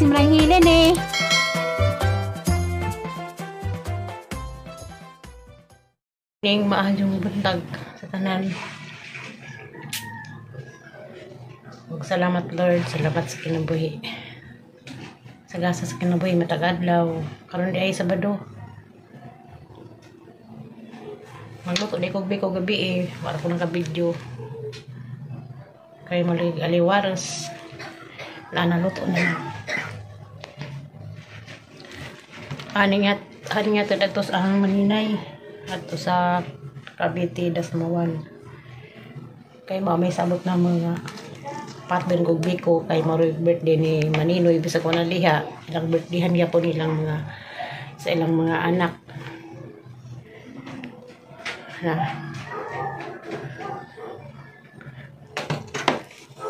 si Manahilin eh. Ning maayong buntag sa tanan. Salamat Lord, salamat sa kinabuhi. Sagasa sa kinabuhi matag-adlaw. Karon di ay Sabado. Magluto di ko gabi eh. Wala ko nang ka-video. Kaya malig aliwaras. Wala na luto na. Aning nga tadatos ang maninay. Ato sa Cavite, Dasmawan. Kay may sabot na mga partner kong biko kay maroy birthday ni Maninoy bisa ko na liha. Ilang birthdayhan niya po nilang mga sa ilang mga anak.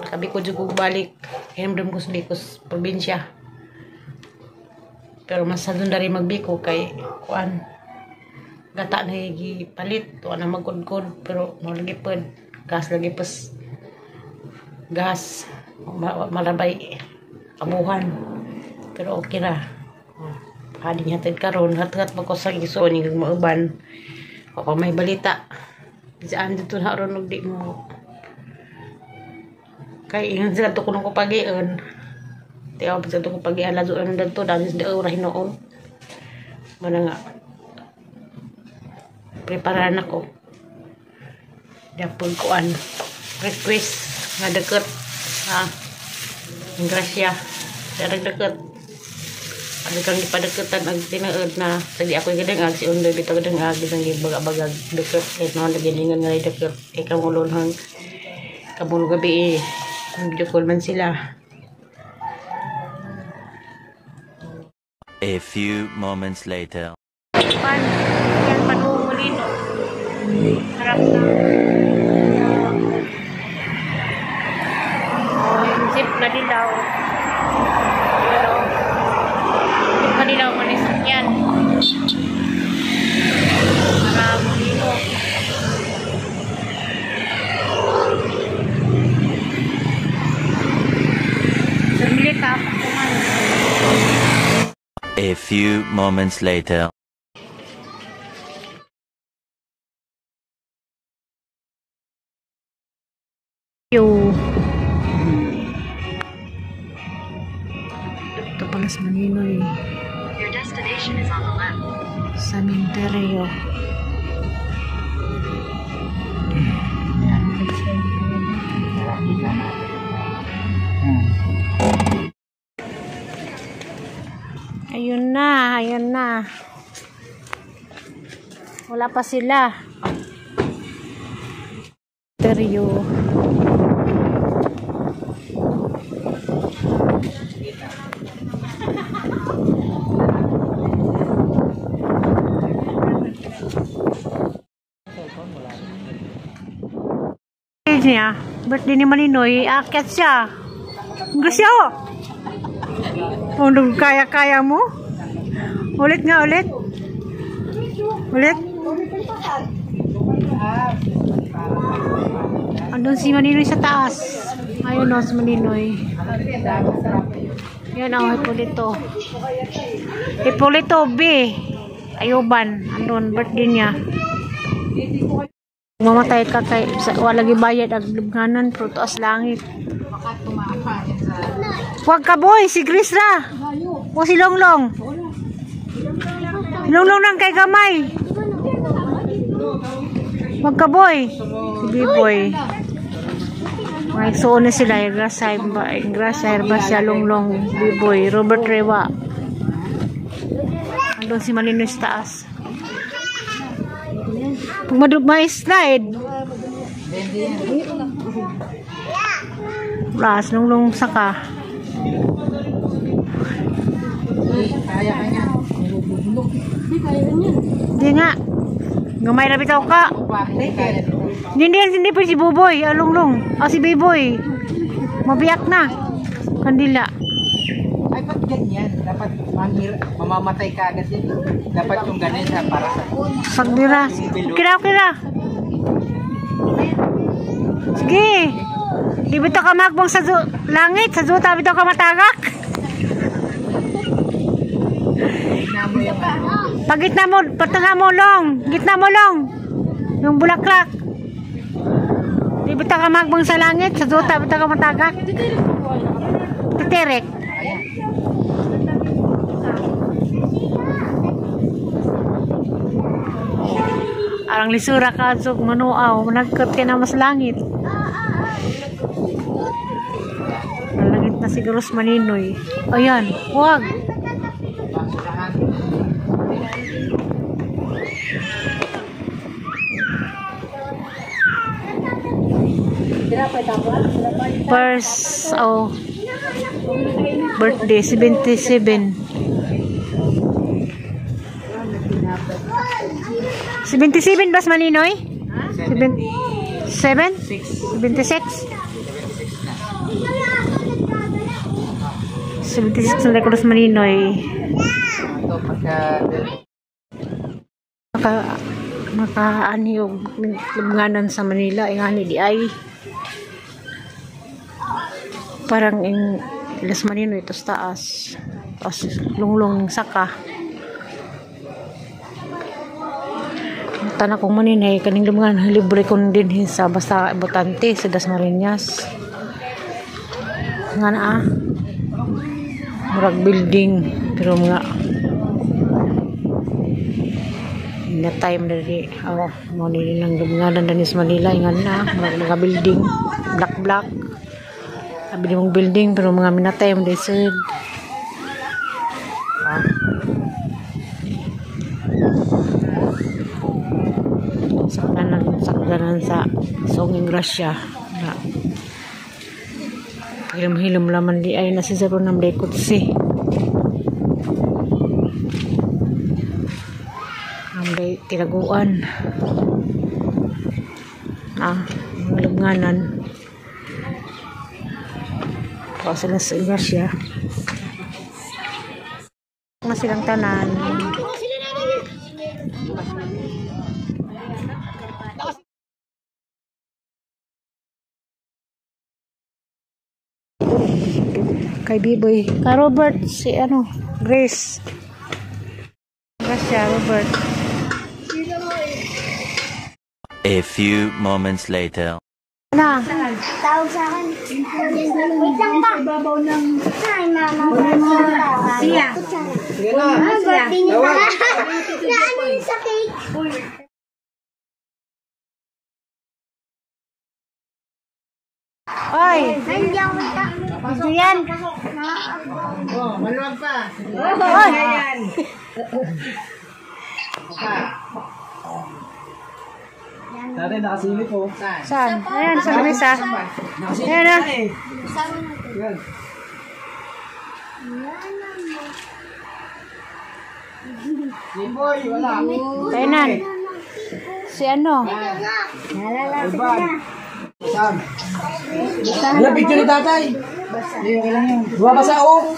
Nakabiko dyan ko balik. Hinamdam ko sa Bicos, probinsya. Pero mas sa doon na rin magbiko kay kuan. Gata na higi palit to na magkod-kod pero malagi pod gas lagi pas gas malabay abuhan pero okay ra hading hatid karon hat-hat pa ko sa ison ning mauban o may balita diyan dito na ron og di mo kay ingon sila to kuno ko pagion tiaw pa to ko pagian lazo ang dito danis de ora hinoon mana nga preparan ako dapon kuan request nga deket Ingrasya darag deket ada kang ipadeketan ag tineud na tadi ako gideng si undoy bitaw gideng gisang gibaga-bagag deket kay no nagilingan nga deket kay kamulunhang kabul gabi video call man sila. A few moments later. Yan panungulino. Harap na. Yung zip na dilaw. Pero, yung kadilaw manisak yan. Maramulino. Sumili tapak naman. A few moments later. Ito pala sa Maninoy. Your destination is on the left. Cementerio. Ayun na, ayun na. Wala pa sila. Cementerio. Niya, birthday ni Maninoy, akyat siya. Gusto siya. Kung kaya-kaya mo. Ulit nga, ulit. Ulit. Andun si Maninoy sa taas. Ayun o, si Maninoy. Yan o, Hipolito. Hipolito, B. Ayuban. Andun, birthday niya. Mamatay ka kay wala gi bayad ang lubnganan pero taas langit. Huwag ka boy, si Gris ra. O si Longlong. Longlong nang kay gamay. Huwag ka boy. Si B-boy. May suon na sila. Ingrasay ba siya Longlong. B-boy. Robert Rewa. Andun si Maninoy sa taas. May slide. Ras nung saka. Hindi nga. Gamay na bitaw ka. Hindi pa si Buboy. Alunglong. Si Biboy. Mabiyak na. Kandila. Ay, ba't ganyan? Dapat mamamatay ka agad din. Dapat yung ganyan para sa... Sagdira. Kira. Sige. Di bitaw ka magbong sa langit. Sa zuta bitaw ka matagak. gitna mo yung ano. Pag gitna mo, patanga mo long. Gitna mo long. Yung bulaklak. Di bita ka magbang sa langit, sa duta bita ka matagak. Titerek. Arang lisura ka so manuaw, managkot ka na mas langit. Langit na siguro sa Maninoy. Ayan, huwag. First, birthday, 77. 77 bas Maninoy? 7? 76? 76 na rekoros Maninoy. Ito pagka Maka-aniyog lubnganan sa Manila ingani di ay parang in Las Maninoy ito taas lunglong ng saka tanak kong Maninay kaning lubnganan libre kon din sa basta botante sa Dasmariñas nga na murag building pero mga na time dari mo nilang lubnganan danis Manila ingan na mga building black sabi mong building pero mga minatay mo desud sakdanan sa Songing Grasya na hilom laman di ay nasisaro ng dekot si may tinaguan mga lubnganan kasi sila sa Iglesia mga silang tanan kay Biboy ka Robert si Grace Robert. A few moments later. Na. Tawag sa akin. Wait lang pa. Ay, mama. Siya. Birthday niya pala. Na ano yun sa cake? Oy. Hindi ako kita. Ito yan. maluwag pa. Oy. Dati nakasili po. Saan? Ayan, sa lamesa. Ayan na. Yan. Boy, wala. Ayan. Si ano? Iban. Saan? Yan, picture ni tatay. Okay lang yun. Dua basa o.